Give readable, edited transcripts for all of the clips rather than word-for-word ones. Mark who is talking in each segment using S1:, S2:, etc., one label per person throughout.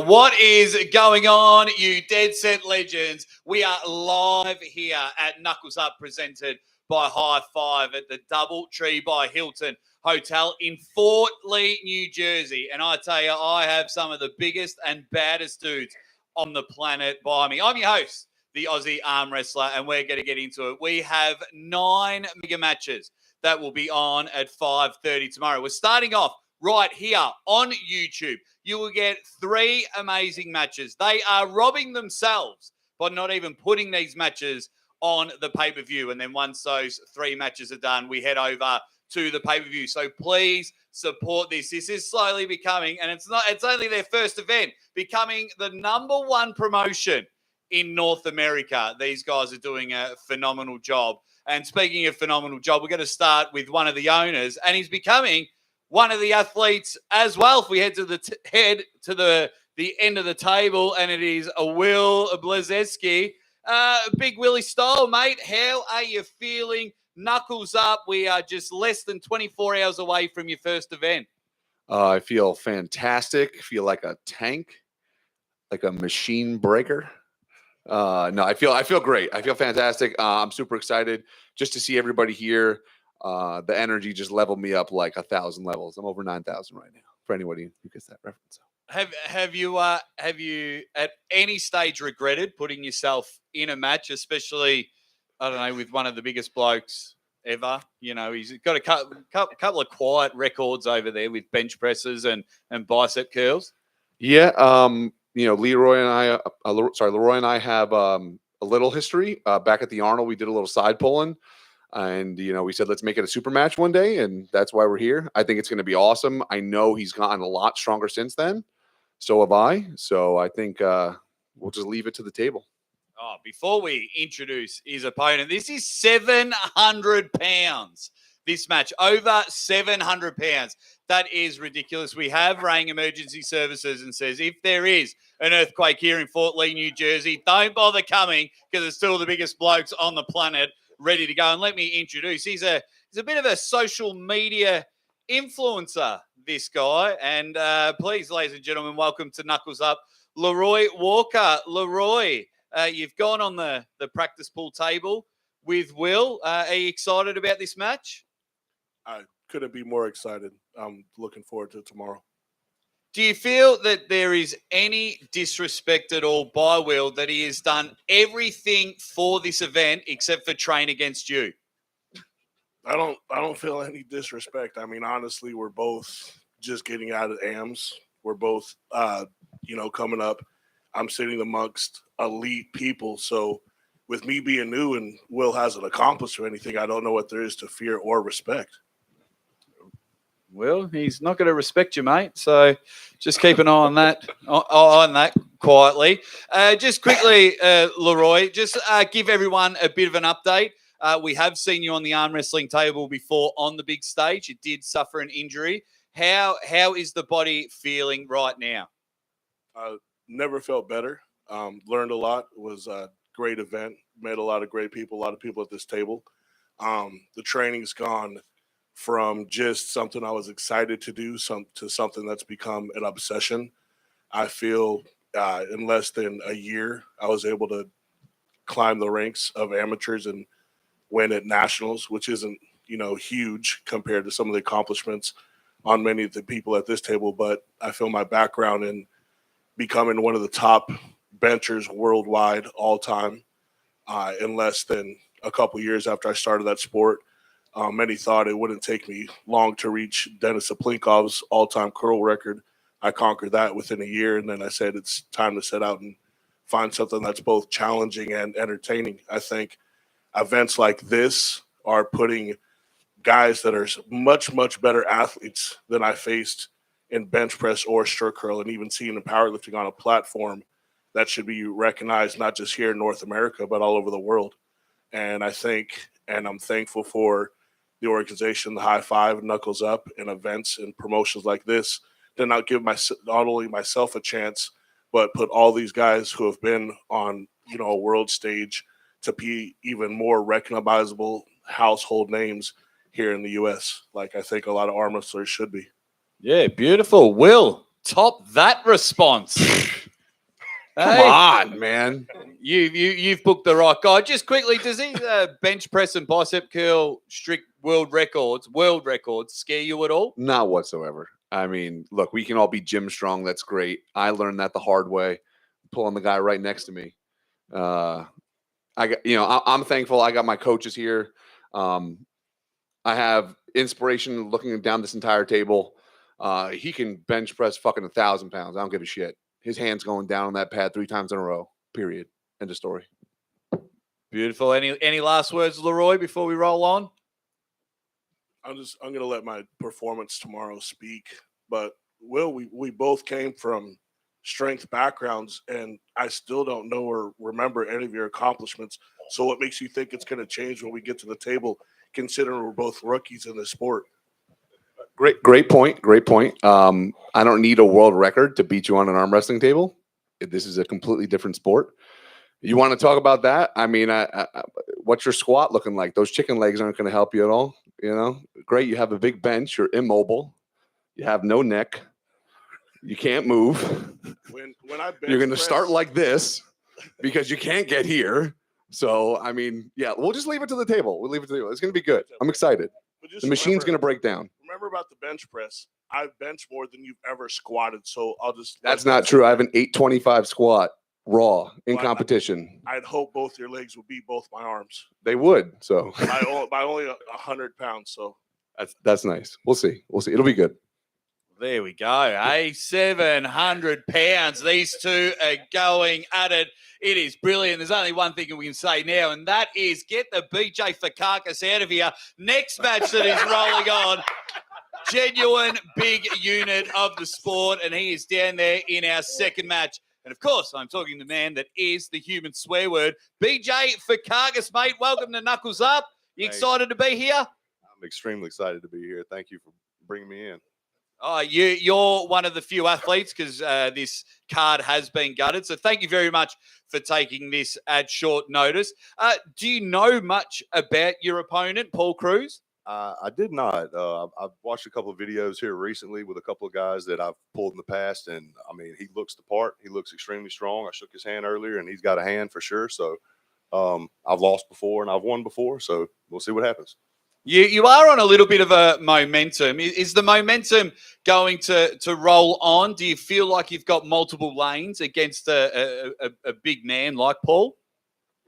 S1: What is going on, you dead set legends? We are live here at Knuckles Up, presented by High Five at the Doubletree by Hilton Hotel in Fort Lee, New Jersey. And I tell you, I have some of the biggest and baddest dudes on the planet by me. I'm your host, the Aussie arm wrestler, and we're going to get into it. We have 9 mega matches that will be on at 5:30 tomorrow. We're starting off right here on YouTube. You will get 3 amazing matches. They are robbing themselves by not even putting these matches on the pay-per-view. And then once those 3 matches are done, we head over to the pay-per-view. So please support this. This is slowly becoming, and it's only their first event, becoming the #1 promotion in North America. These guys are doing a phenomenal job. And speaking of phenomenal job, we're going to start with one of the owners, and he's becoming one of the athletes as well. If we head to the end of the table, and it is a Will Blazeski. Big Willie style, mate. How are you feeling? Knuckles up. We are just less than 24 hours away from your first event.
S2: I feel fantastic. Feel like a tank, like a machine breaker. No, I feel great. I feel fantastic. I'm super excited just to see everybody here. The energy just leveled me up like 1,000 levels. I'm over 9,000 right now. For anybody who gets that reference.
S1: Have you at any stage regretted putting yourself in a match, especially, I don't know, with one of the biggest blokes ever? You know, he's got a couple of quiet records over there with bench presses and bicep curls.
S2: Yeah. You know, Leroy and I have a little history. Back at the Arnold, we did a little side pulling. And, you know, we said, let's make it a super match one day. And that's why we're here. I think it's going to be awesome. I know he's gotten a lot stronger since then. So have I. So I think we'll just leave it to the table.
S1: Oh, before we introduce his opponent, this is 700 pounds. This match, over 700 pounds. That is ridiculous. We have rang emergency services and says, if there is an earthquake here in Fort Lee, New Jersey, don't bother coming because it's still the biggest blokes on the planet ready to go. And let me introduce, he's a bit of a social media influencer, this guy. And please, ladies and gentlemen, welcome to Knuckles Up, Leroy Walker. Leroy, you've gone on the practice pool table with Will. Are you excited about this match?
S3: I couldn't be more excited. I'm looking forward to tomorrow.
S1: Do you feel that there is any disrespect at all by Will, that he has done everything for this event except for train against you?
S3: I don't feel any disrespect. I mean, honestly, we're both just getting out of AMS. We're both, coming up. I'm sitting amongst elite people. So with me being new and Will hasn't accomplished or anything, I don't know what there is to fear or respect.
S1: Well, he's not going to respect you, mate. So just keep an eye on that quietly. Just quickly, Leroy, just give everyone a bit of an update. We have seen you on the arm wrestling table before on the big stage. You did suffer an injury. How is the body feeling right now?
S3: Never felt better. Learned a lot. It was a great event. Met a lot of great people, a lot of people at this table. The training's gone from just something I was excited to do to something that's become an obsession. I feel in less than a year, I was able to climb the ranks of amateurs and win at nationals, which isn't, huge compared to some of the accomplishments on many of the people at this table. But I feel my background in becoming one of the top benchers worldwide all time in less than a couple years after I started that sport. Many thought it wouldn't take me long to reach Denis Saplinkov's all-time curl record. I conquered that within a year, and then I said it's time to set out and find something that's both challenging and entertaining. I think events like this are putting guys that are much, much better athletes than I faced in bench press or stir curl, and even seeing the powerlifting on a platform that should be recognized not just here in North America, but all over the world. And I think, and I'm thankful for the organization, the High Five, Knuckles Up, and events and promotions like this to not give not only myself a chance, but put all these guys who have been on, a world stage to be even more recognizable household names here in the U.S., like I think a lot of arm wrestlers should be.
S1: Yeah, beautiful. Will, top that response.
S2: Come on, man.
S1: You've booked the right guy. Just quickly, does he bench press and bicep curl strict world records scare you at all?
S2: Not whatsoever. I mean, look, we can all be gym strong. That's great. I learned that the hard way, pulling the guy right next to me. I'm thankful I got my coaches here. I have inspiration looking down this entire table. He can bench press fucking 1,000 pounds. I don't give a shit. His hand's going down on that pad 3 times in a row. Period. End of story.
S1: Beautiful. Any last words, Leroy, before we roll on?
S3: I'm gonna let my performance tomorrow speak. But Will, we both came from strength backgrounds, and I still don't know or remember any of your accomplishments. So what makes you think it's gonna change when we get to the table, considering we're both rookies in the sport?
S2: Great point. I don't need a world record to beat you on an arm wrestling table. This is a completely different sport. You want to talk about that? I mean, what's your squat looking like? Those chicken legs aren't going to help you at all. You know, great. You have a big bench. You're immobile. You have no neck. You can't move.
S3: When I bench
S2: You're going to
S3: press-
S2: start like this because you can't get here. So, I mean, yeah, we'll just leave it to the table. We'll leave it to the table. It's going to be good. I'm excited.
S3: But just
S2: The machine's going to
S3: remember-
S2: break down.
S3: Remember about the bench press. I've benched more than you've ever squatted. So I'll just.
S2: That's not true. I have an 825 squat raw in
S3: Well,
S2: competition.
S3: I'd hope both your legs would beat both my arms
S2: They would. So
S3: by only 100 pounds. So
S2: that's nice. We'll see. It'll be good.
S1: There we go. 700 pounds. These two are going at it. It is brilliant. There's only one thing we can say now, and that is get the BJ Fakakis out of here. Next match that is rolling on. Genuine big unit of the sport, and he is down there in our second match. And of course, I'm talking to the man that is the human swear word, BJ Fakakis, mate. Welcome to Knuckles Up. You excited to be here?
S4: I'm extremely excited to be here. Thank you for bringing me in.
S1: Oh, you're one of the few athletes because this card has been gutted. So thank you very much for taking this at short notice. Do you know much about your opponent, Paul Cruz?
S4: I did not. I've watched a couple of videos here recently with a couple of guys that I've pulled in the past, and I mean, he looks the part. He looks extremely strong. I shook his hand earlier, and he's got a hand for sure. So I've lost before and I've won before, so we'll see what happens.
S1: You are on a little bit of a momentum. Is the momentum going to roll on? Do you feel like you've got multiple lanes against a big man like Paul?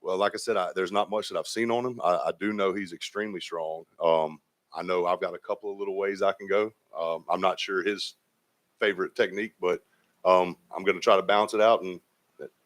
S4: Well, like I said, there's not much that I've seen on him. I do know he's extremely strong. I know I've got a couple of little ways I can go. I'm not sure his favorite technique, but I'm going to try to balance it out and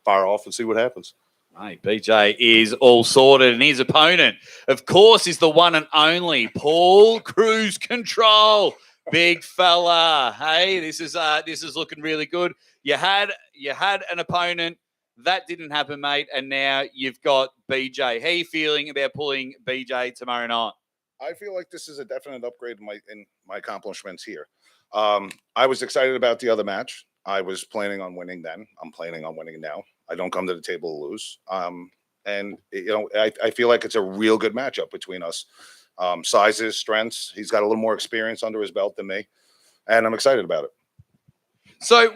S4: fire off and see what happens.
S1: Hey, BJ is all sorted, and his opponent, of course, is the one and only Paul Cruz Control. Big fella. Hey, this is looking really good. You had an opponent. That didn't happen, mate, and now you've got BJ. How are you feeling about pulling BJ tomorrow night?
S5: I feel like this is a definite upgrade in my accomplishments here. I was excited about the other match. I was planning on winning then. I'm planning on winning now. I don't come to the table to lose. And, you know, I feel like it's a real good matchup between us. Sizes, strengths. He's got a little more experience under his belt than me, and I'm excited about it.
S1: So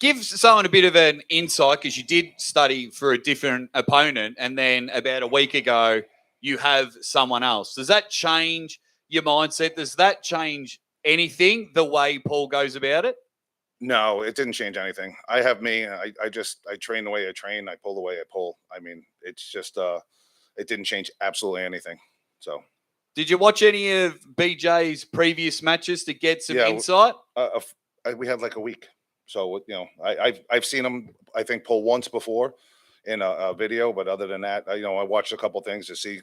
S1: give someone a bit of an insight, because you did study for a different opponent, and then about a week ago, you have someone else. Does that change your mindset? Does that change anything, the way Paul goes about it?
S5: No, it didn't change anything. I have me. I train the way I train. I pull the way I pull. I mean, it's just it didn't change absolutely anything. So,
S1: did you watch any of BJ's previous matches to get some insight?
S5: We had like a week. So, you know, I've seen him, I think, pull once before in a video, but other than that, I watched a couple things to see a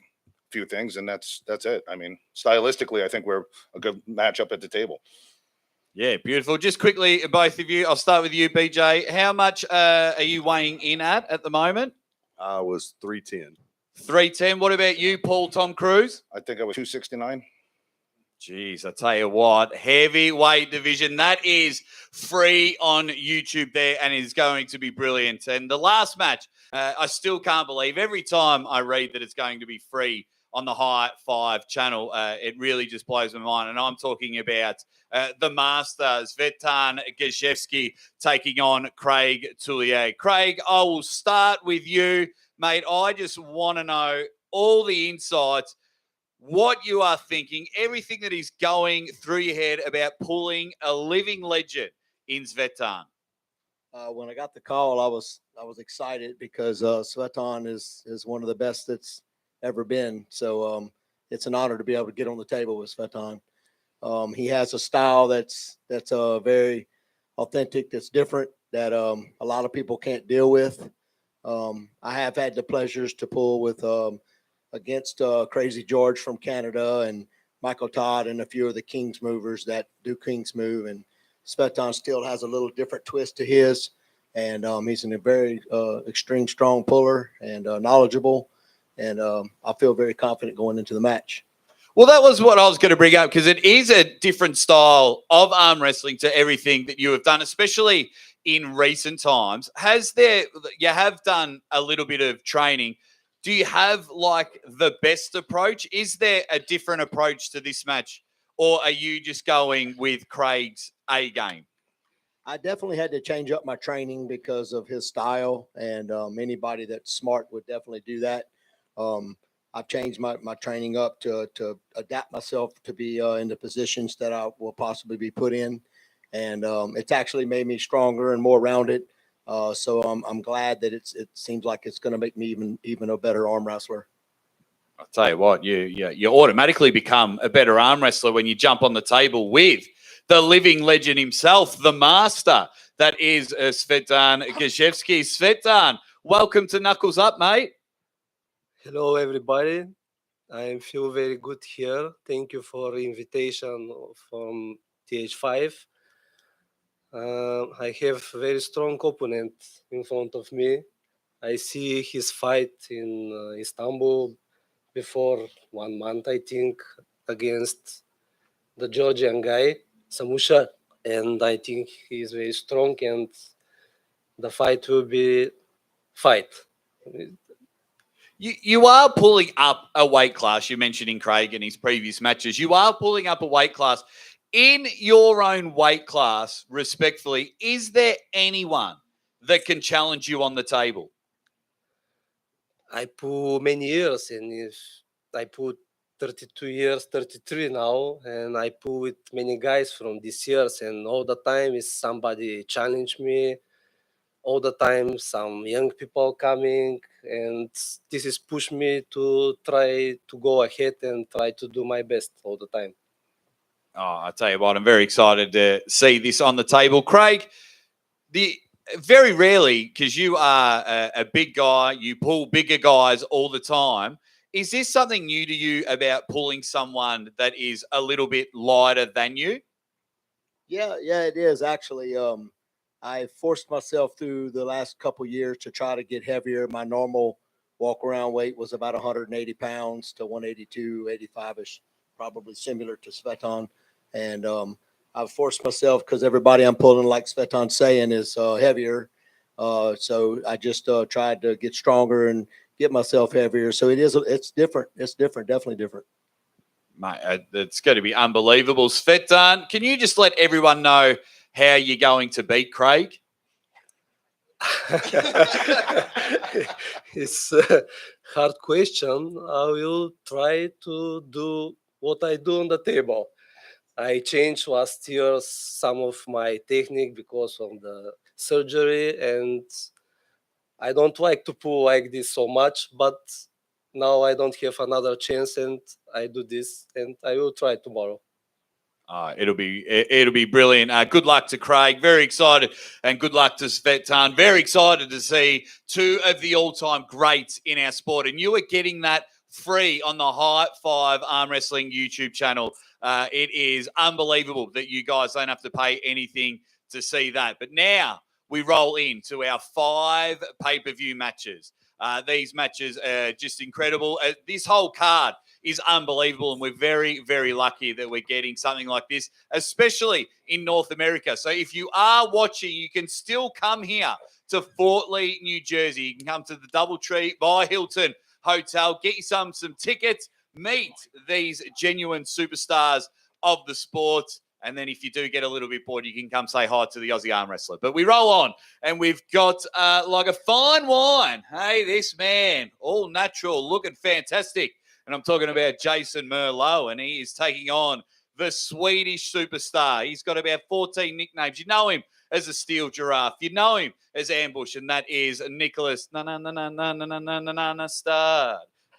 S5: few things, and that's it. I mean, stylistically, I think we're a good matchup at the table.
S1: Yeah, beautiful. Just quickly, both of you, I'll start with you, BJ. How much are you weighing in at the moment?
S4: I was 310.
S1: 310. What about you, Paul Tom Cruise?
S5: I think I was 269.
S1: Jeez, I tell you what, heavyweight division, that is free on YouTube there, and is going to be brilliant. And the last match, I still can't believe, every time I read that it's going to be free on the High Five channel. It really just blows my mind. And I'm talking about the master, Svetan Gajewski, taking on Craig Tullier. Craig, I will start with you, mate. I just want to know all the insights, what you are thinking, everything that is going through your head about pulling a living legend in Svetan.
S6: When I got the call, I was excited because Svetan is one of the best that's ever been. So it's an honor to be able to get on the table with Svetan. He has a style that's very authentic, that's different, that a lot of people can't deal with. I have had the pleasures to pull with against Crazy George from Canada and Michael Todd and a few of the Kings movers that do Kings move. And Svetan still has a little different twist to his. And he's a very extreme strong puller and knowledgeable. And I feel very confident going into the match.
S1: Well, that was what I was going to bring up, because it is a different style of arm wrestling to everything that you have done, especially in recent times. You have done a little bit of training. Do you have like the best approach? Is there a different approach to this match, or are you just going with Craig's A game?
S6: I definitely had to change up my training because of his style, and anybody that's smart would definitely do that. I've changed my training up to adapt myself to be in the positions that I will possibly be put in. And it's actually made me stronger and more rounded. So I'm glad that it seems like it's going to make me even a better arm wrestler.
S1: I'll tell you what, you automatically become a better arm wrestler when you jump on the table with the living legend himself, the master, that is Svetan Gajewski. Svetan, welcome to Knuckles Up, mate.
S7: Hello, everybody. I feel very good here. Thank you for the invitation from TH5. I have a very strong opponent in front of me. I see his fight in Istanbul before 1 month, I think, against the Georgian guy, Samusha. And I think he is very strong, and the fight will be fight.
S1: You are pulling up a weight class. You mentioned in Craig in his previous matches. You are pulling up a weight class. In your own weight class, respectfully, is there anyone that can challenge you on the table?
S7: I put many years, and if I put 32 years, 33 now, and I put with many guys from these years, and all the time is somebody challenge me. All the time, some young people coming, and this is push me to try to go ahead and try to do my best all the time.
S1: Oh, I tell you what, I'm very excited to see this on the table. Craig, very rarely, because you are a big guy, you pull bigger guys all the time. Is this something new to you about pulling someone that is a little bit lighter than you?
S6: Yeah, it is actually. I forced myself through the last couple of years to try to get heavier. My normal walk around weight was about 180 pounds to 182, 85-ish, probably similar to Svetan. And I've forced myself because everybody I'm pulling, like Svetan's saying, is heavier. So I just tried to get stronger and get myself heavier. So it's different. It's different, definitely different.
S1: Mate, it's going to be unbelievable. Svetan, can you just let everyone know how you're going to beat Craig?
S7: It's a hard question. I will try to do what I do on the table. I changed last year some of my technique because of the surgery, and I don't like to pull like this so much, but now I don't have another chance, and I do this, and I will try tomorrow.
S1: It'll be brilliant. Good luck to Craig. Very excited, and good luck to Svetan. Very excited to see two of the all-time greats in our sport, and you are getting that free on the High Five Arm Wrestling YouTube channel. It is unbelievable that you guys don't have to pay anything to see that. But now we roll into our 5 pay-per-view matches. These matches are just incredible. This whole card is unbelievable, and we're very, very lucky that we're getting something like this, especially in North America. So if you are watching, you can still come here to Fort Lee, New Jersey. You can come to the DoubleTree by Hilton Hotel, get you some tickets meet these genuine superstars of the sport. And then if you do get a little bit bored, you can come say hi to the Aussie arm wrestler. But we roll on, and we've got like a fine wine. Hey, this man, all natural, looking fantastic. And I'm talking about Jason Merlot, and he is taking on the Swedish superstar. He's got about 14 nicknames. You know him as a Steel Giraffe. You know him as Ambush, and that is Nicholas Nanastad.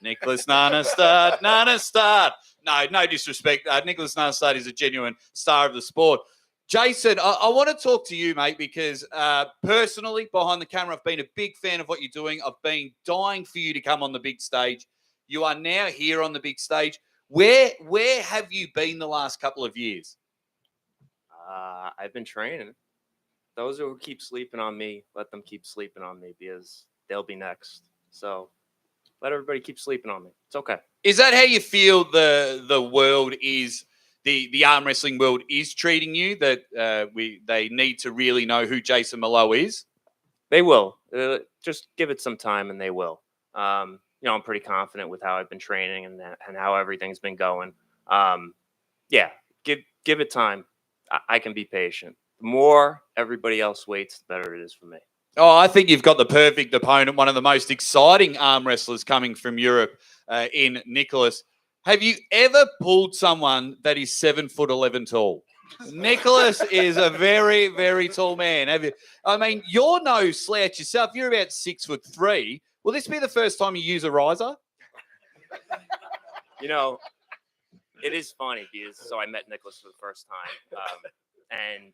S1: Nicholas Nanastad. No disrespect. Nicholas Nanastad is a genuine star of the sport. Jason, I want to talk to you, mate, because personally, behind the camera, I've been a big fan of what you're doing. I've been dying for you to come on the big stage. You are now here on the big stage. Where have you been the last couple of years?
S8: I've been training. Those who keep sleeping on me, let them keep sleeping on me because they'll be next. So let everybody keep sleeping on me. It's okay.
S1: Is that how you feel the world is, the arm wrestling world is treating you, that they need to really know who Jason Merlot is?
S8: They will. Just give it some time and they will. I'm pretty confident with how I've been training and how everything's been going. Give it time. I can be patient. The more everybody else waits, the better it is for me.
S1: Oh, I think you've got the perfect opponent, one of the most exciting arm wrestlers coming from Europe in Nicholas. Have you ever pulled someone that is 7'11" tall? Nicholas is a very, very tall man. You're no slouch yourself. You're about 6'3". Will this be the first time you use a riser?
S8: It is funny because I met Nicholas for the first time. And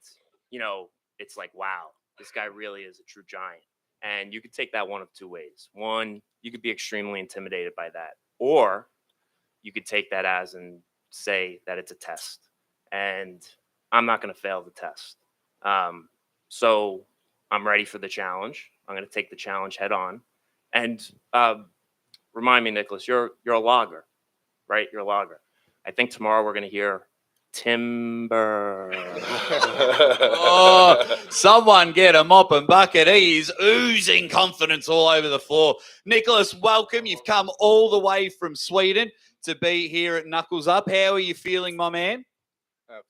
S8: it's like, wow, this guy really is a true giant. And you could take that one of two ways. One, you could be extremely intimidated by that. Or you could take that as and say that it's a test. And I'm not going to fail the test. So I'm ready for the challenge. I'm going to take the challenge head on. And remind me, Nicholas, you're a logger, right? You're a logger. I think tomorrow we're going to hear timber.
S1: Oh, someone get a mop and bucket. He is oozing confidence all over the floor. Nicholas, welcome. You've come all the way from Sweden to be here at Knuckles Up. How are you feeling, my man?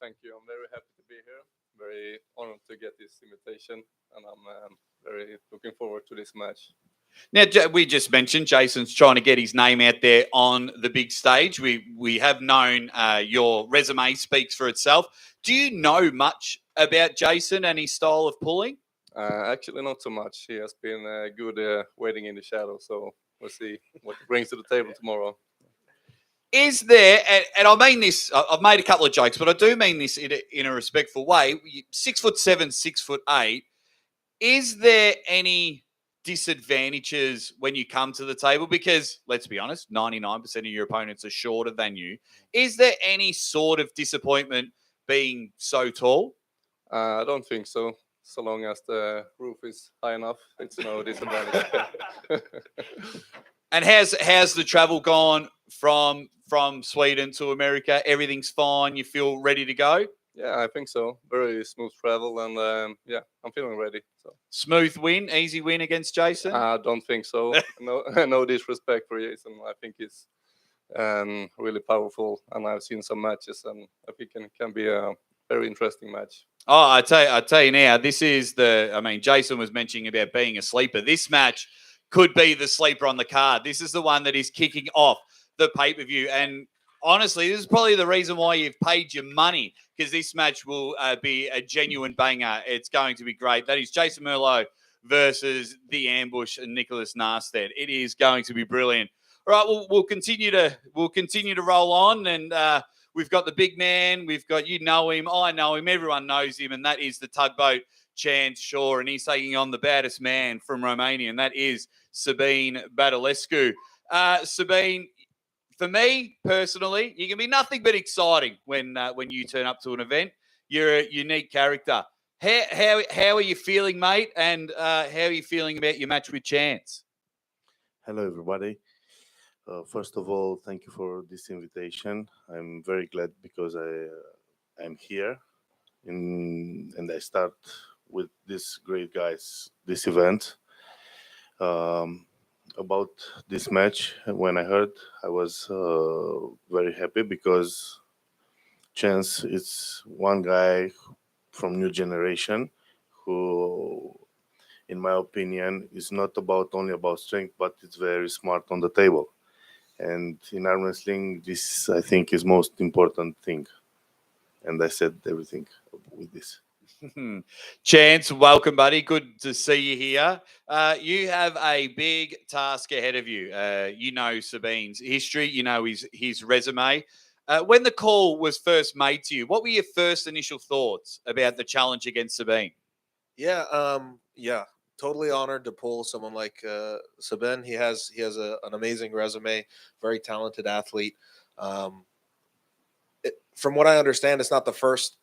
S9: Thank you. I'm very happy to be here. Very honored to get this invitation, and I'm very looking forward to this match.
S1: Now, we just mentioned Jason's trying to get his name out there on the big stage. We have known your resume speaks for itself. Do you know much about Jason and his style of pulling?
S9: Actually, not so much. He has been good waiting in the shadow, so we'll see what he brings to the table tomorrow.
S1: Is there, and I mean this, I've made a couple of jokes, but I do mean this in a respectful way. 6'7", 6'8". Is there any disadvantages when you come to the table? Because let's be honest, 99% of your opponents are shorter than you. Is there any sort of disappointment being so tall?
S9: I don't think so. So long as the roof is high enough, it's no disadvantage.
S1: And how's the travel gone from Sweden to America? Everything's fine. You feel ready to go?
S9: Yeah, I think so. Very smooth travel, and I'm feeling ready. So
S1: smooth win, easy win against Jason?
S9: I don't think so. No disrespect for Jason. I think he's really powerful, and I've seen some matches, and I think it can be a very interesting match.
S1: Oh, I tell you now, this is Jason was mentioning about being a sleeper. This match could be the sleeper on the card. This is the one that is kicking off the pay-per-view, and honestly, this is probably the reason why you've paid your money, because this match will be a genuine banger. It's going to be great. That is Jason Merlot versus the Ambush and Nicholas Narstead. It is going to be brilliant. All right, we'll continue to roll on, and we've got the big man. We've got, you know him, I know him, everyone knows him, and that is the tugboat Chance Shaw, and he's taking on the baddest man from Romania, and that is Sabine Badalescu. Sabine, for me personally, you can be nothing but exciting when you turn up to an event. You're a unique character. How are you feeling, mate? And how are you feeling about your match with Chance?
S10: Hello, everybody. First of all, thank you for this invitation. I'm very glad because I'm here, and I start with these great guys this event. about this match, when I heard, I was very happy because Chance is one guy from new generation who, in my opinion, is not about only about strength, but it's very smart on the table. And in arm wrestling, this I think is most important thing. And I said everything with this.
S1: Chance, welcome, buddy. Good to see you here. You have a big task ahead of you. You know Sabine's history. You know his resume. When the call was first made to you, what were your first initial thoughts about the challenge against Sabine?
S11: Yeah, totally honored to pull someone like Sabine. He has an amazing resume, very talented athlete. From what I understand, it's not the first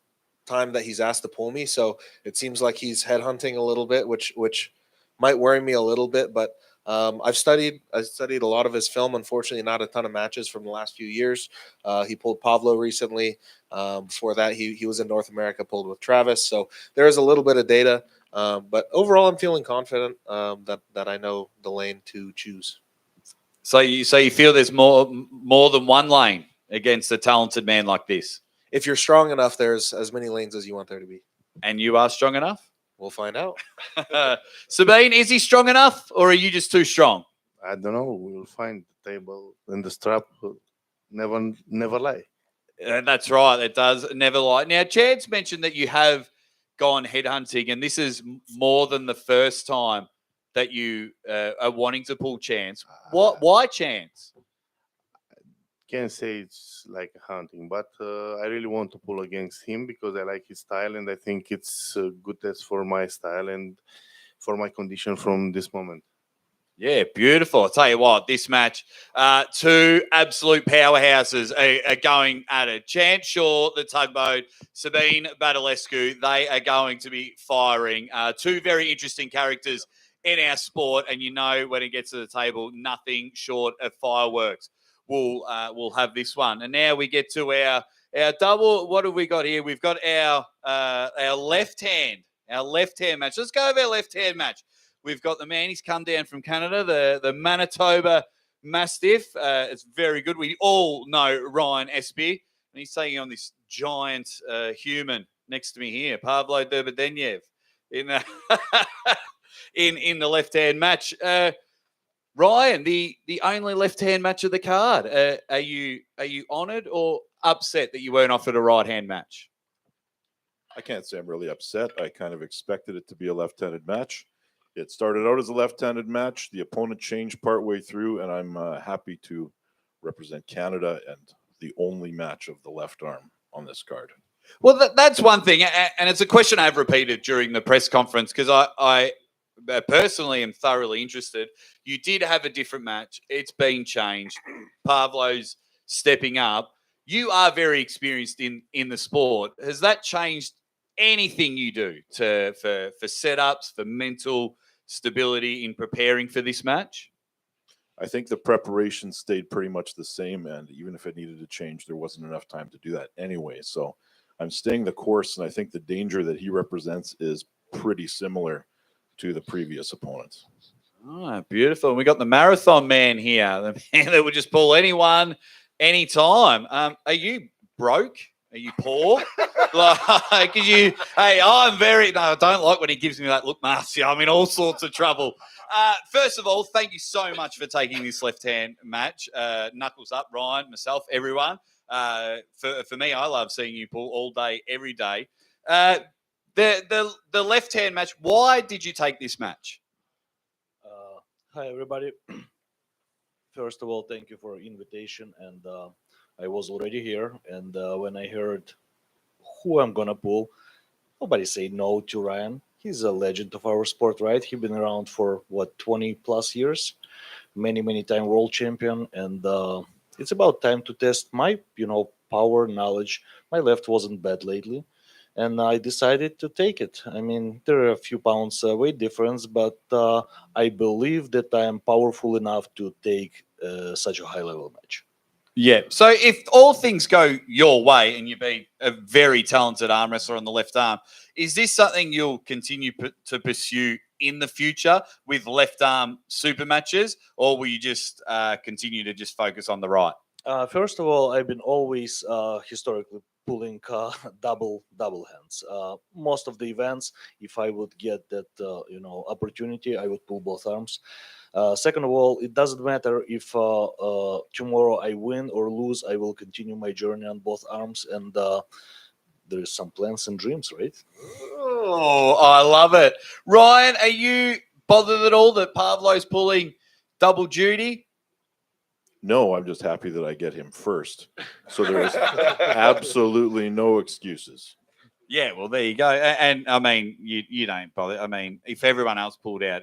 S11: time that he's asked to pull me, so it seems like he's headhunting a little bit, which might worry me a little bit. But I studied a lot of his film. Unfortunately, not a ton of matches from the last few years. He pulled Pavlo recently. Before that, he was in North America, pulled with Travis. So there is a little bit of data, but overall, I'm feeling confident that I know the lane to choose.
S1: So you feel there's more than one lane against a talented man like this?
S11: If you're strong enough, there's as many lanes as you want there to be.
S1: And you are strong enough?
S11: We'll find out.
S1: Sabine, is he strong enough, or are you just too strong?
S10: I don't know. We'll find the table and the strap. Never lie.
S1: That's right. It does never lie. Now, Chad's mentioned that you have gone headhunting, and this is more than the first time that you are wanting to pull Chance. Why Chance?
S10: Can't say it's like a hunting, but I really want to pull against him because I like his style and I think it's a good test for my style and for my condition from this moment.
S1: Yeah, beautiful. I'll tell you what, this match, two absolute powerhouses are going at it. Chance Shaw, the tugboat, Sabine Badalescu, they are going to be firing. Two very interesting characters in our sport, and you know when it gets to the table, nothing short of fireworks. We'll have this one. And now we get to our double. What have we got here? We've got our left hand match. Let's go over our left hand match. We've got the man. He's come down from Canada, the Manitoba Mastiff. It's very good. We all know Ryan Espy, and he's taking on this giant human next to me here, Pavlo Derbedenyev, in in the left hand match. Ryan, the only left-hand match of the card. Are you honoured or upset that you weren't offered a right-hand match?
S12: I can't say I'm really upset. I kind of expected it to be a left-handed match. It started out as a left-handed match. The opponent changed partway through, and I'm happy to represent Canada and the only match of the left arm on this card.
S1: Well, that's one thing, and it's a question I've repeated during the press conference because I personally am thoroughly interested. You did have a different match. It's been changed. Pavlo's stepping up. You are very experienced in the sport. Has that changed anything you do for setups, for mental stability in preparing for this match?
S12: I think the preparation stayed pretty much the same, and even if it needed to change, there wasn't enough time to do that anyway. So I'm staying the course, and I think the danger that he represents is pretty similar to the previous opponents.
S1: Oh, beautiful. And we got the marathon man here, the man that would just pull anyone, anytime. Are you broke? Are you poor? I don't like when he gives me that look, Marcio. I'm in all sorts of trouble. First of all, thank you so much for taking this left-hand match. Knuckles up, Ryan, myself, everyone. For me, I love seeing you pull all day, every day. The left-hand match, why did you take this match?
S13: Hi, everybody. First of all, thank you for invitation. And I was already here. And when I heard who I'm going to pull, nobody said no to Ryan. He's a legend of our sport, right? He's been around for, 20 plus years. Many time world champion. And it's about time to test my, power, knowledge. My left wasn't bad lately. And I decided to take it. I mean, there are a few pounds weight difference, but I believe that I am powerful enough to take such a high-level match.
S1: Yeah. So if all things go your way and you be a very talented arm wrestler on the left arm, is this something you'll continue to pursue in the future with left arm super matches, or will you just continue to just focus on the right?
S13: First of all, I've been always historically pulling double hands. Most of the events, if I would get that opportunity, I would pull both arms. Second of all, it doesn't matter if tomorrow I win or lose. I will continue my journey on both arms, and there's some plans and dreams, right?
S1: Oh, I love it. Ryan, are you bothered at all that Pavlo's pulling double duty?
S12: No, I'm just happy that I get him first. So there is absolutely no excuses.
S1: Yeah, well, there you go. And I mean, you don't bother. I mean, if everyone else pulled out,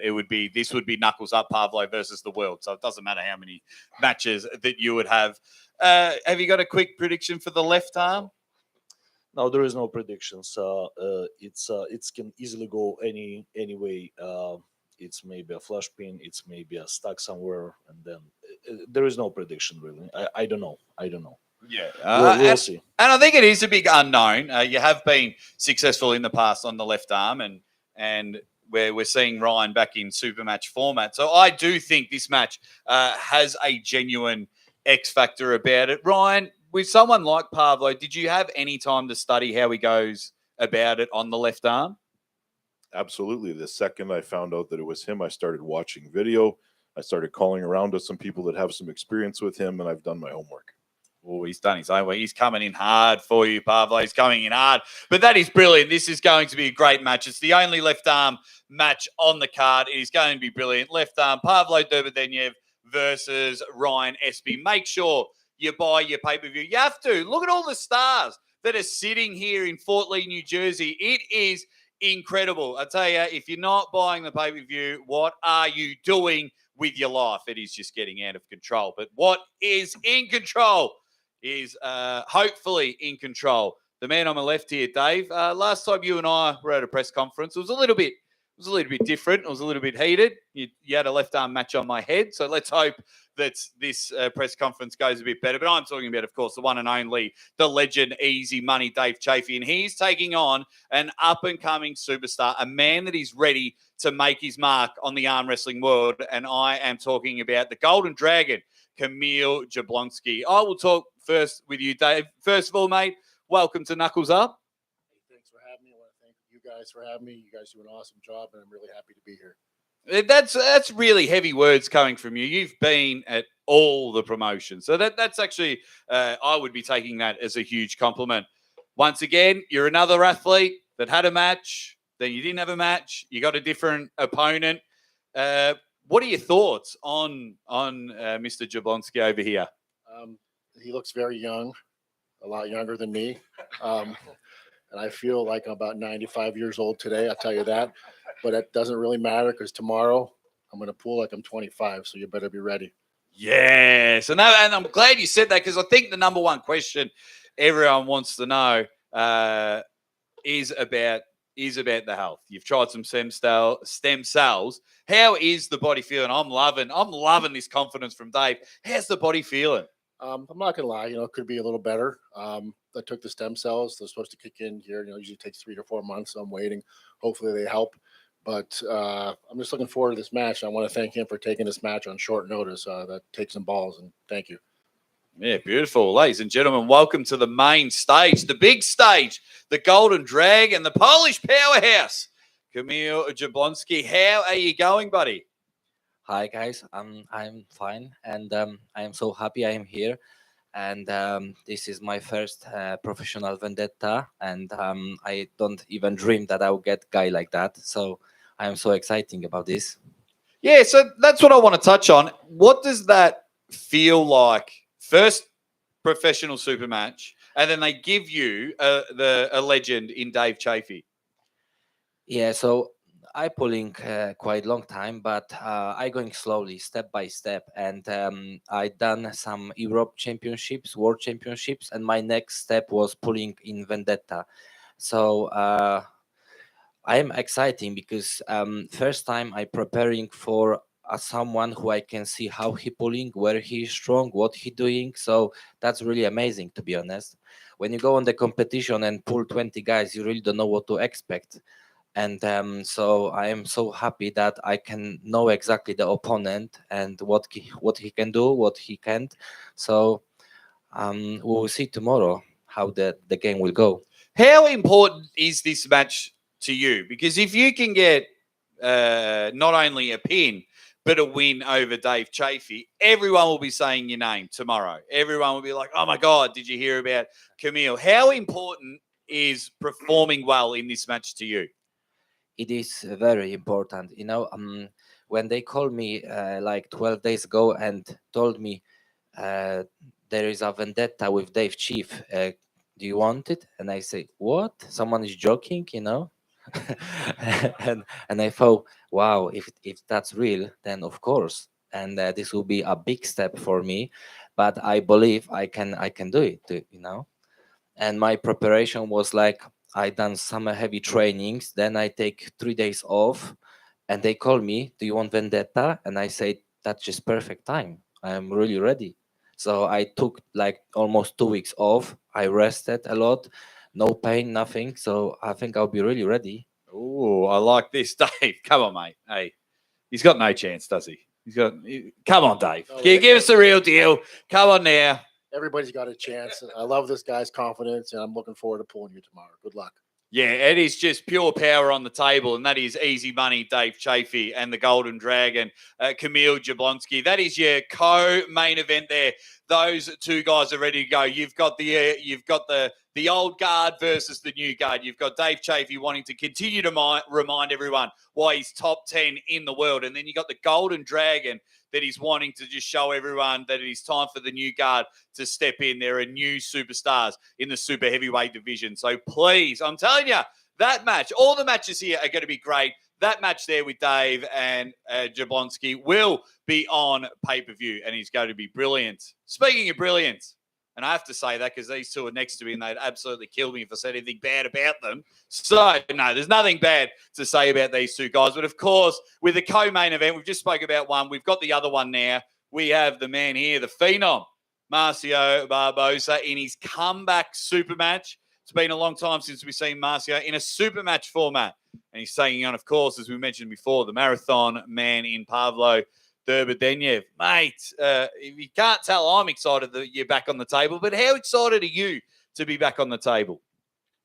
S1: this would be knuckles up Pavlo versus the world. So it doesn't matter how many matches that you would have. Have you got a quick prediction for the left arm?
S13: No, there is no predictions. It can easily go any way. It's maybe a flush pin. It's maybe a stuck somewhere, and then there is no prediction really. I don't know.
S1: Yeah,
S13: we'll see.
S1: And I think it is a big unknown. You have been successful in the past on the left arm, and where we're seeing Ryan back in super match format. So I do think this match has a genuine X factor about it. Ryan, with someone like Pavlo, did you have any time to study how he goes about it on the left arm?
S12: Absolutely. The second I found out that it was him, I started watching video. I started calling around to some people that have some experience with him, and I've done my homework.
S1: Oh, he's done his own work. He's coming in hard for you, Pavlo. He's coming in hard. But that is brilliant. This is going to be a great match. It's the only left arm match on the card. It is going to be brilliant. Left arm, Pavlo Derbedenyev versus Ryan Espy. Make sure you buy your pay-per-view. You have to. Look at all the stars that are sitting here in Fort Lee, New Jersey. It is incredible. I tell you, if you're not buying the pay-per-view, what are you doing with your life? It is just getting out of control. But what is in control is hopefully in control. The man on my left here, Dave. Last time you and I were at a press conference, it was a little bit different. It was a little bit heated. You had a left arm match on my head. So let's hope that this press conference goes a bit better. But I'm talking about, of course, the one and only, the legend, Easy Money, Dave Chaffee. And he's taking on an up-and-coming superstar, a man that is ready to make his mark on the arm wrestling world. And I am talking about the Golden Dragon, Kamil Jablonski. I will talk first with you, Dave. First of all, mate, welcome to Knuckles Up.
S14: Thanks for having me. I want to thank you guys for having me. You guys do an awesome job, and I'm really happy to be here.
S1: That's really heavy words coming from you. You've been at all the promotions. So that's actually, I would be taking that as a huge compliment. Once again, you're another athlete that had a match, then you didn't have a match, you got a different opponent. What are your thoughts on Mr. Jablonski over here?
S14: He looks very young, a lot younger than me. And I feel like I'm about 95 years old today, I'll tell you that. But it doesn't really matter because tomorrow I'm going to pull like I'm 25, so you better be ready.
S1: Yes. And I'm glad you said that, because I think the number one question everyone wants to know is about the health. You've tried some stem cells. How is the body feeling? I'm loving this confidence from Dave. How's the body feeling?
S14: I'm not gonna lie, it could be a little better. I took the stem cells. They're supposed to kick in here. Usually takes 3 to 4 months. So I'm waiting. Hopefully they help. But I'm just looking forward to this match. I want to thank him for taking this match on short notice. That takes some balls, and thank you.
S1: Yeah, beautiful. Ladies and gentlemen, welcome to the main stage, the big stage, the Golden Dragon, the Polish powerhouse, Kamil Jablonski. How are you going, buddy?
S15: Hi guys, I'm fine, and I am so happy I am here. And this is my first professional vendetta, and I don't even dream that I will get guy like that. So I am so exciting about this.
S1: Yeah, so that's what I want to touch on. What does that feel like? First professional super match, and then they give you a legend in Dave Chaffee.
S15: Yeah, so I pulling quite long time, but I going slowly, step by step, and I done some Europe championships, world championships, and my next step was pulling in vendetta. So I am exciting because first time I preparing for someone who I can see how he pulling, where he is strong, what he doing. So that's really amazing, to be honest. When you go on the competition and pull 20 guys, you really don't know what to expect. And so I am so happy that I can know exactly the opponent and what he can do, what he can't. So we will see tomorrow how the game will go.
S1: How important is this match to you? Because if you can get not only a pin, but a win over Dave Chaffee, everyone will be saying your name tomorrow. Everyone will be like, oh my God, did you hear about Camille? How important is performing well in this match to you?
S15: It is very important. When they called me like 12 days ago and told me uh, there is a vendetta with Dave Chief, do you want it? And I say, what? Someone is joking, and I thought, wow, if that's real, then of course, and this will be a big step for me. But I believe I can do it. And my preparation was like, I done some heavy trainings, then I take 3 days off, and they call me, do you want vendetta? And I say, that's just perfect time, I'm really ready. So I took like almost 2 weeks off, I rested a lot, no pain, nothing. So I think I'll be really ready.
S1: Oh, I like this. Dave, come on, mate. Hey, he's got no chance, does he? Come on, Dave.
S14: Oh,
S1: Give us the real deal. Come on now.
S14: Everybody's got a chance. I love this guy's confidence, and I'm looking forward to pulling you tomorrow. Good luck.
S1: Yeah, it is just pure power on the table, and that is easy money, Dave Chaffee and the Golden Dragon, Camille Jablonski. That is your co-main event there. Those two guys are ready to go. You've got the old guard versus the new guard. You've got Dave Chaffee wanting to continue to remind everyone why he's top 10 in the world, and then you got the Golden Dragon that he's wanting to just show everyone that it is time for the new guard to step in. There are new superstars in the super heavyweight division. So please, I'm telling you, that match, all the matches here are going to be great. That match there with Dave and Jablonski will be on pay-per-view, and he's going to be brilliant. Speaking of brilliant, and I have to say that because these two are next to me and they'd absolutely kill me if I said anything bad about them. So, no, there's nothing bad to say about these two guys. But, of course, with the co-main event, we've just spoke about one. We've got the other one now. We have the man here, the phenom, Marcio Barboza, in his comeback super match. It's been a long time since we've seen Marcio in a super match format. And he's taking on, of course, as we mentioned before, the marathon man in Pavlo, Derbedenyev. Mate, if you can't tell, I'm excited that you're back on the table, but how excited are you to be back on the table?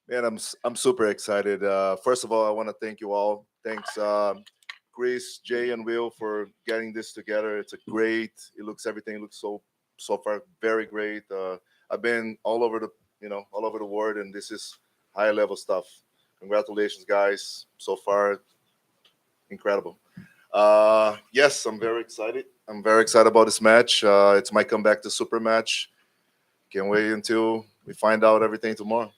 S16: Man, I'm super excited. First of all, I want to thank you all. Thanks, Chris, Jay, and Will for getting this together. Everything looks so far very great. I've been all over the world, and this is high level stuff. Congratulations, guys. So far, incredible. Yes, I'm very excited. I'm very excited about this match. It's my comeback to super match. Can't wait until we find out everything tomorrow.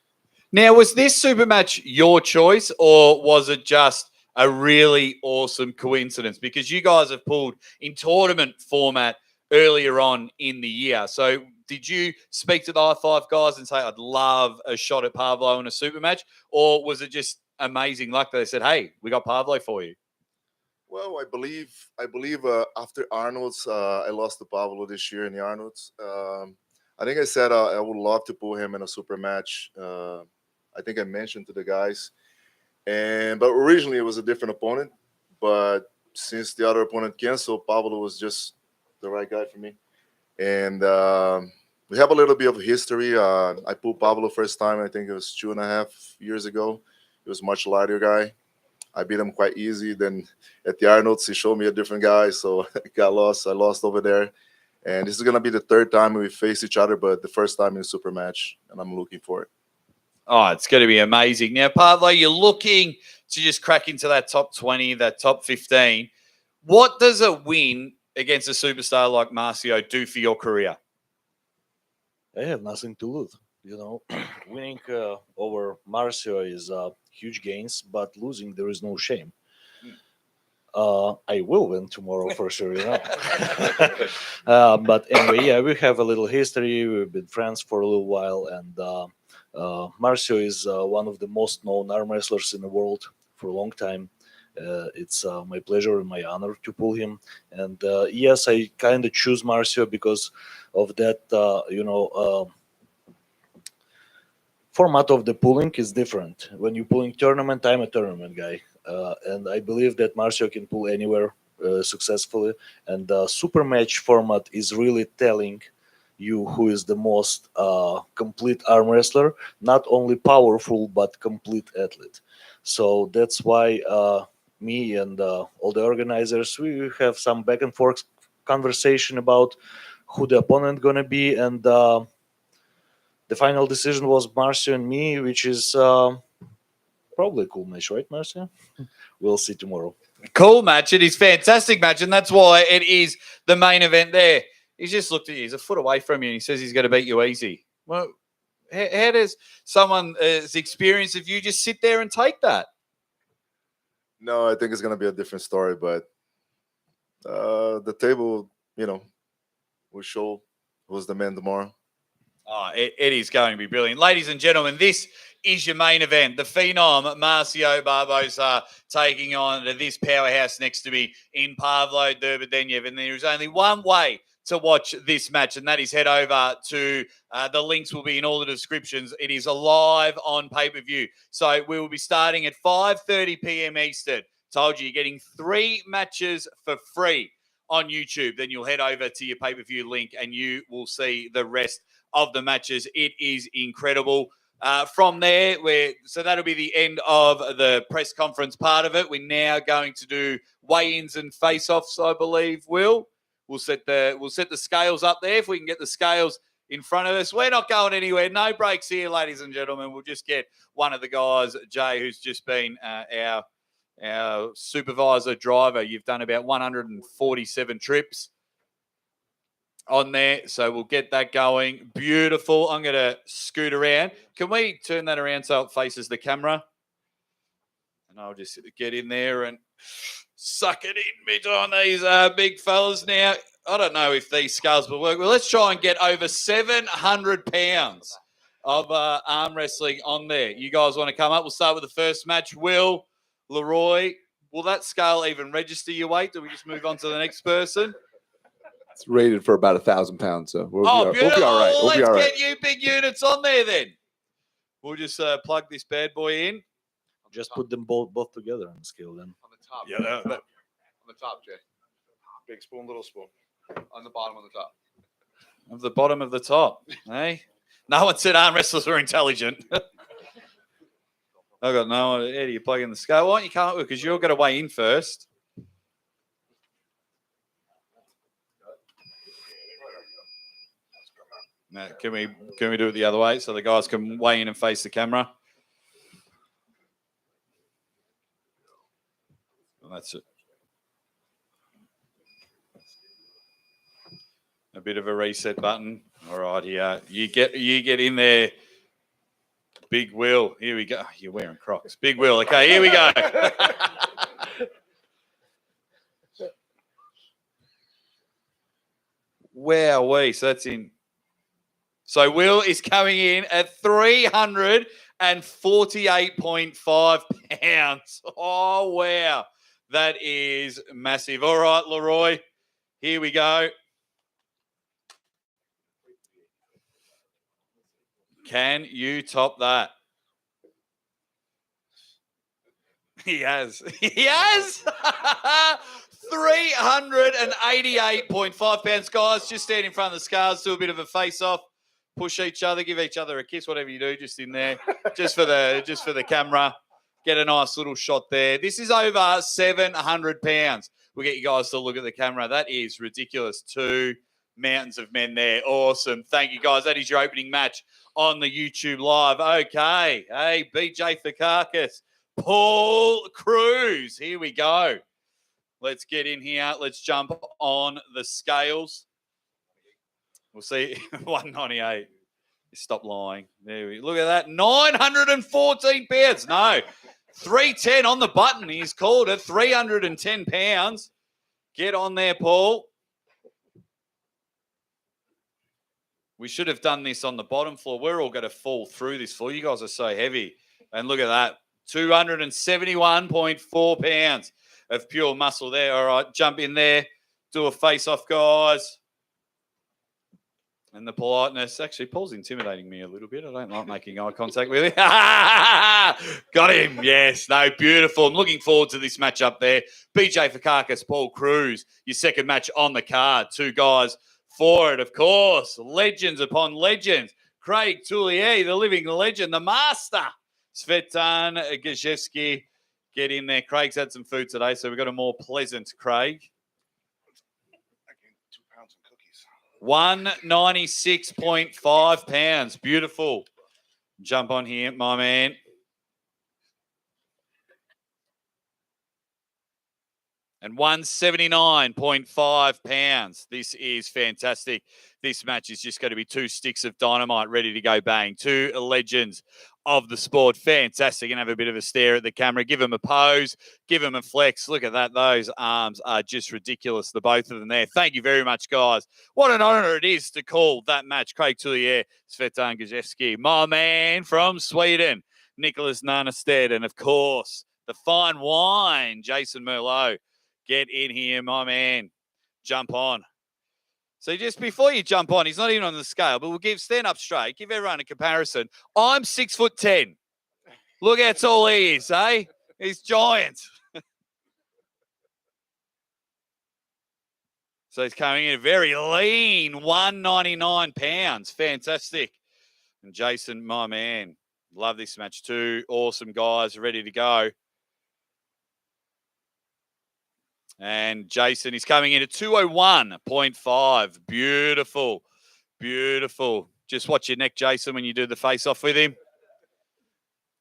S1: Now, was this super match your choice, or was it just a really awesome coincidence? Because you guys have pulled in tournament format earlier on in the year. So did you speak to the I-5 guys and say, I'd love a shot at Pavlo in a super match? Or was it just amazing luck that they said, hey, we got Pavlo for you?
S16: Well, I believe after Arnold's, I lost to Pavlo this year in the Arnold's. I think I said I would love to pull him in a super match. I think I mentioned to the guys, but originally it was a different opponent. But since the other opponent canceled, Pavlo was just the right guy for me. And we have a little bit of history. I pulled Pavlo first time. I think it was 2.5 years ago. He was a much lighter guy. I beat him quite easy. Then at the Arnold's, he showed me a different guy, so I got lost. I lost over there. And this is going to be the third time we face each other, but the first time in a super match, and I'm looking for it.
S1: Oh, it's going to be amazing. Now, Pavlo, you're looking to just crack into that top 20, that top 15. What does a win against a superstar like Marcio do for your career?
S13: I have nothing to lose. Winning over Marcio is huge gains, but losing there is no shame. I will win tomorrow for sure, but anyway, yeah, we have a little history. We've been friends for a little while, and Marcio is one of the most known arm wrestlers in the world for a long time. It's my pleasure and my honor to pull him. And yes, I kind of choose Marcio because of that, format of the pooling is different. When you're pulling tournament, I'm a tournament guy, and I believe that Marcio can pull anywhere successfully. And the super match format is really telling you who is the most complete arm wrestler, not only powerful but complete athlete. So that's why me and all the organizers, we have some back and forth conversation about who the opponent gonna be, and the final decision was Marcio and me, which is probably a cool match, right, Marcio? We'll see tomorrow.
S1: Cool match. It is fantastic match, and that's why it is the main event there. He's just looked at you. He's a foot away from you, and he says he's going to beat you easy. Well, how does someone as experienced as you just sit there and take that?
S16: No, I think it's gonna be a different story, but the table, will show who's the man tomorrow.
S1: Oh, it is going to be brilliant. Ladies and gentlemen, this is your main event. The Phenom, Marcio Barboza, taking on this powerhouse next to me in Pavlo, Derbedenyev. And there is only one way to watch this match, and that is head over to the links will be in all the descriptions. It is live on pay-per-view. So we will be starting at 5:30 p.m. Eastern. Told you, you're getting 3 matches for free on YouTube. Then you'll head over to your pay-per-view link and you will see the rest of the matches. It is incredible. From there, so that'll be the end of the press conference part of it. We're now going to do weigh-ins and face-offs, I believe. We'll set the scales up there. If we can get the scales in front of us, we're not going anywhere. No breaks here, ladies and gentlemen. We'll just get one of the guys, Jay, who's just been our supervisor driver. You've done about 147 trips on there, so we'll get that going. Beautiful. I'm going to scoot around. Can we turn that around so it faces the camera? And I'll just get in there and suck it in bit on these big fellas. Now, I don't know if these scales will work. Well, let's try and get over 700 pounds of arm wrestling on there. You guys want to come up? We'll start with the first match. Will, Leroy, will that scale even register your weight? Do we just move on to the next person?
S2: It's rated for about 1,000 pounds, so we'll be
S1: beautiful.
S2: all right. We'll be all right.
S1: Let's get you big units on there then. We'll just plug this bad boy in.
S13: Just put them both together on the scale then.
S2: On the top.
S1: Yeah,
S2: on the top, Jay. Big spoon, little spoon. On the bottom of the top.
S1: Of the bottom of the top, hey? No one said arm wrestlers were intelligent. I've got no idea. How do you plug in the scale? Why don't you come up with? Because you're going to weigh in first. Now, can we do it the other way so the guys can weigh in and face the camera? Well, that's it. A bit of a reset button. All right, here you get in there. Big Will. Here we go. You're wearing Crocs. Big Will. Okay, here we go. Wowee. So that's in. So Will is coming in at 348.5 pounds. Oh, wow. That is massive. All right, Leroy. Here we go. Can you top that? He has. He has. 388.5 pounds. Guys, just stand in front of the scales, do a bit of a face-off, push each other, give each other a kiss, whatever you do, just in there, just for the camera. Get a nice little shot there. This is over 700 pounds. We'll get you guys to look at the camera. That is ridiculous. 2 mountains of men there. Awesome. Thank you, guys. That is your opening match on the YouTube Live. Okay. Hey, BJ Fakakis. Paul Cruz. Here we go. Let's get in here. Let's jump on the scales. We'll see. 198. Stop lying. There we look at that. 914 pounds. No. 310 on the button. He's called it. 310 pounds. Get on there, Paul. We should have done this on the bottom floor. We're all going to fall through this floor. You guys are so heavy. And look at that. 271.4 pounds of pure muscle there. All right, jump in there. Do a face-off, guys. And the politeness. Actually, Paul's intimidating me a little bit. I don't like making eye contact with him. Got him. Yes. No, beautiful. I'm looking forward to this matchup there. BJ Fakakis, Paul Cruz, your second match on the card. Two guys for it, of course. Legends upon legends. Craig Tullier, the living legend, the master. Svetan Gajewski, get in there. Craig's had some food today, so we've got a more pleasant Craig. 196.5 pounds. Beautiful. Jump on here, my man. And 179.5 pounds. This is fantastic. This match is just going to be two sticks of dynamite ready to go bang. Two legends of the sport. Fantastic. And have a bit of a stare at the camera. Give them a pose. Give them a flex. Look at that. Those arms are just ridiculous, the both of them there. Thank you very much, guys. What an honor it is to call that match. Craig Tullier, Svetan Gajewski, my man from Sweden, Nicholas Nanestead, and of course, the fine wine, Jason Merlot. Get in here, my man. Jump on. So just before you jump on, he's not even on the scale, but we'll stand up straight, give everyone a comparison. I'm 6'10". Look how tall he is, eh? He's giant. So he's coming in very lean, 199 pounds. Fantastic. And Jason, my man, love this match too. Awesome guys, ready to go. And Jason is coming in at 201.5. Beautiful. Beautiful. Just watch your neck, Jason, when you do the face-off with him.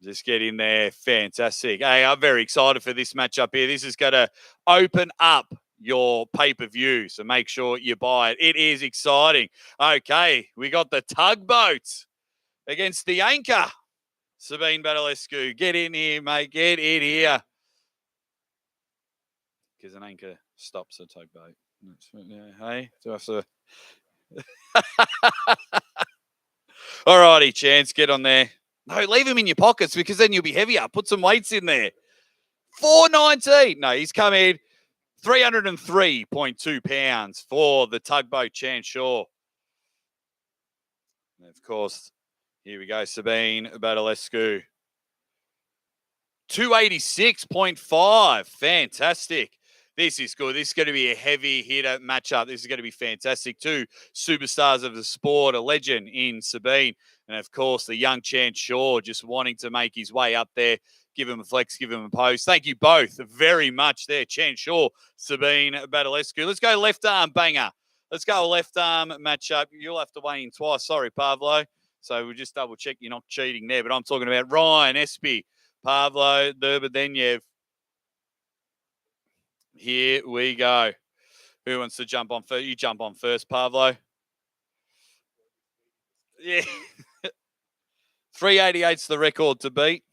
S1: Just get in there. Fantastic. Hey, I'm very excited for this matchup here. This is going to open up your pay-per-view, so make sure you buy it. It is exciting. Okay, we got the tugboat against the anchor. Sabine Badalescu, get in here, mate. Get in here. Because an anchor stops a tugboat. Hey, do I have to? All righty, Chance, get on there. No, leave him in your pockets because then you'll be heavier. Put some weights in there. 419. No, he's come in 303.2 pounds for the tugboat, Chance Shaw. And of course, here we go, Sabine Badalescu. 286.5. Fantastic. This is good. This is going to be a heavy hitter matchup. This is going to be fantastic. Two superstars of the sport, a legend in Sabine, and of course the young Chance Shaw just wanting to make his way up there. Give him a flex, give him a pose. Thank you both very much there, Chance Shaw, Sabine Badalescu. Let's go left arm banger. Let's go left arm matchup. You'll have to weigh in twice. Sorry, Pavlo. So we'll just double check you're not cheating there. But I'm talking about Ryan Espy, Pavlo Derbedenyev. Here we go. Who wants to jump on first? You jump on first, Pavlo. Yeah. 388's the record to beat.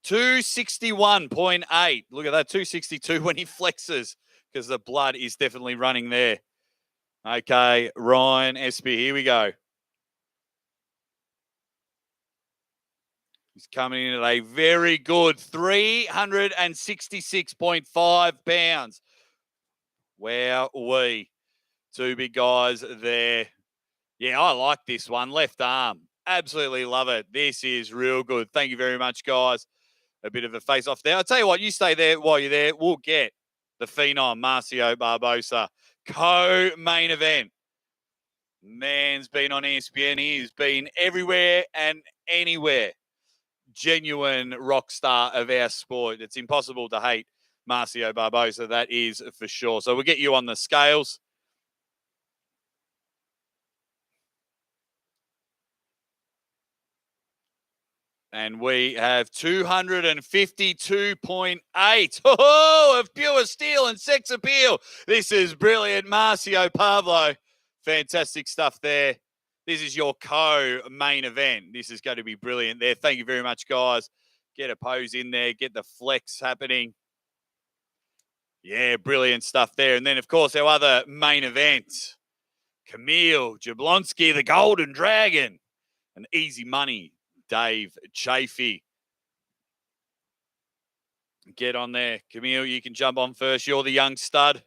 S1: 261.8. Look at that, 262 when he flexes because the blood is definitely running there. Okay, Ryan Espy, here we go. He's coming in at a very good 366.5 pounds. Wowee. Two big guys there. Yeah, I like this one. Left arm. Absolutely love it. This is real good. Thank you very much, guys. A bit of a face-off there. I'll tell you what, you stay there while you're there. We'll get the phenom, Marcio Barboza. Co-main event. Man's been on ESPN. He's been everywhere and anywhere. Genuine rock star of our sport. It's impossible to hate Marcio Barboza, that is for sure. So we'll get you on the scales. And we have 252.8 of pure steel and sex appeal. This is brilliant. Marcio Pavlo. Fantastic stuff there. This is your co-main event. This is going to be brilliant there. Thank you very much, guys. Get a pose in there. Get the flex happening. Yeah, brilliant stuff there. And then, of course, our other main event. Camille Jablonski, the Golden Dragon. And easy money, Dave Chaffee. Get on there. Camille, you can jump on first. You're the young stud.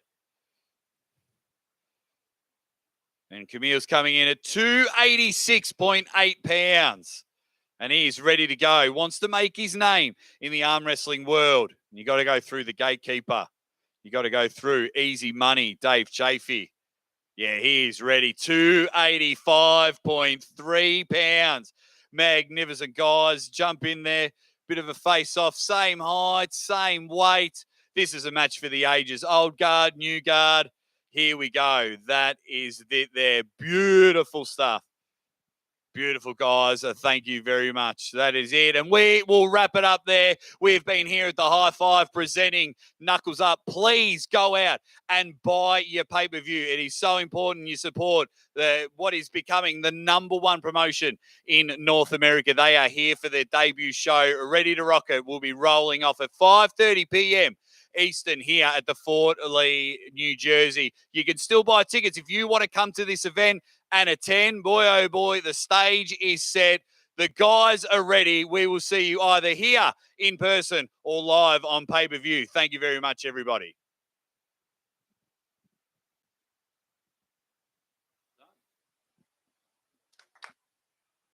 S1: And Camille's coming in at 286.8 pounds. And he's ready to go. Wants to make his name in the arm wrestling world. You got to go through the gatekeeper. You got to go through Easy Money, Dave Chaffee. Yeah, he's ready. 285.3 pounds. Magnificent guys. Jump in there. Bit of a face-off. Same height, same weight. This is a match for the ages. Old guard, new guard. Here we go. That is it there. Beautiful stuff. Beautiful, guys. Thank you very much. That is it. And we will wrap it up there. We've been here at the High Five presenting Knuckles Up. Please go out and buy your pay-per-view. It is so important you support what is becoming the #1 promotion in North America. They are here for their debut show, ready to rock it. We'll be rolling off at 5:30 p.m. Eastern here at the Fort Lee, New Jersey. You can still buy tickets if you want to come to this event and attend. Boy, oh boy, the stage is set. The guys are ready. We will see you either here in person or live on pay-per-view. Thank you very much, everybody.